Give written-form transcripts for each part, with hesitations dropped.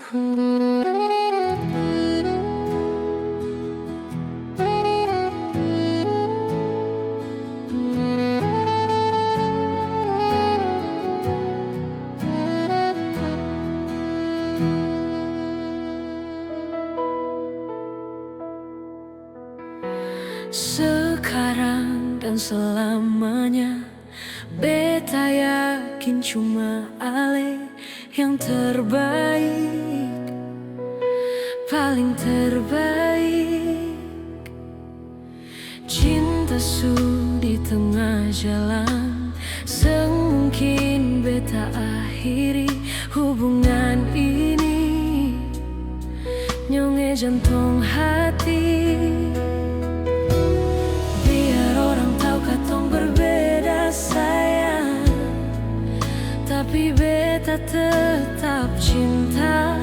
Sekarang dan selamanya, beta yakin cuma Ale yang terbaik, paling terbaik. Cinta su di tengah jalan, semungkin beta akhiri hubungan ini. Nyonge jantung hati, tapi beta tetap cinta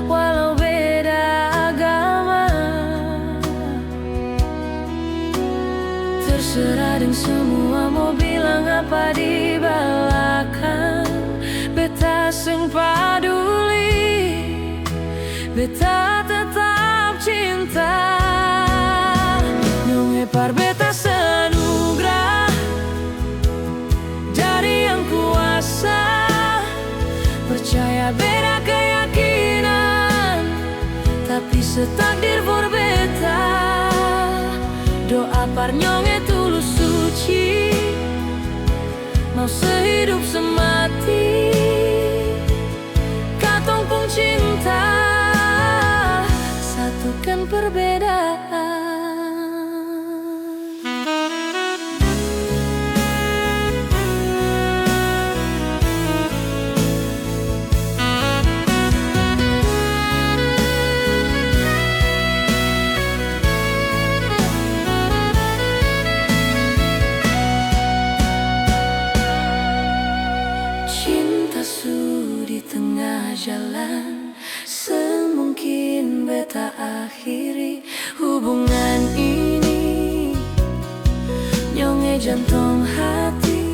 walau beda agama. Terserah deng semua mau bilang apa di belakang, beta seng paduli, beta tetap cinta. Nyonge par beta seanugrah dari yang kuasa. Percaya beda keyakinan, tapi setakdir for beta. Doa par nyonge tulus suci, mau sehidup semati. Katong pung cinta, satukan perbedaan. Di tengah jalan, semungkin beta akhiri hubungan ini. Nyonge jantung hati,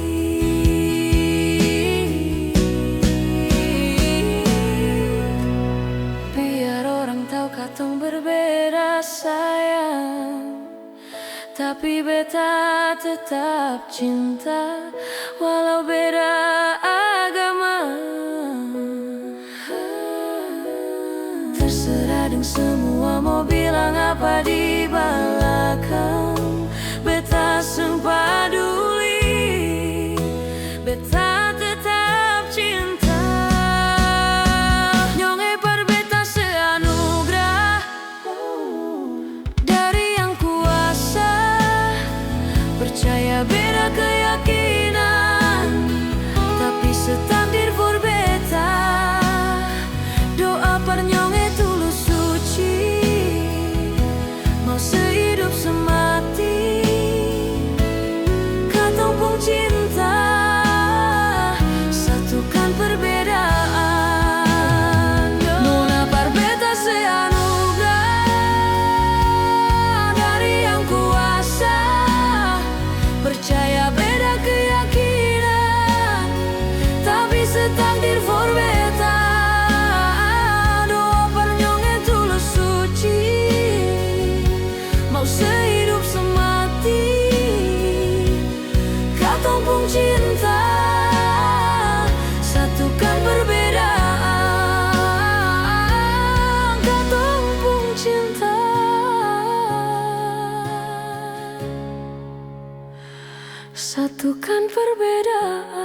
biar orang tahu katong berbeda sayang, tapi beta tetap cinta walau beda agama. Terserah deng semua mau bilang apa di belakang, beta seng paduli, beta tetap cinta. Nyonge par beta seanugrah dari yang kuasa. Percaya beda keyakinan, tapi setakdir for beta. Doa par nyonge tulus suci, mau sehidup semati. Katong pung cinta, satukan perbedaan. Nona par beta seanugrah dari yang kuasa. Percaya beda keyakinan, tapi setakdir for beta. Doa par nyonge tulus suci, mau sehidup semati. Katong pung cinta, satukan perbedaan. Katong pung cinta, satukan perbedaan.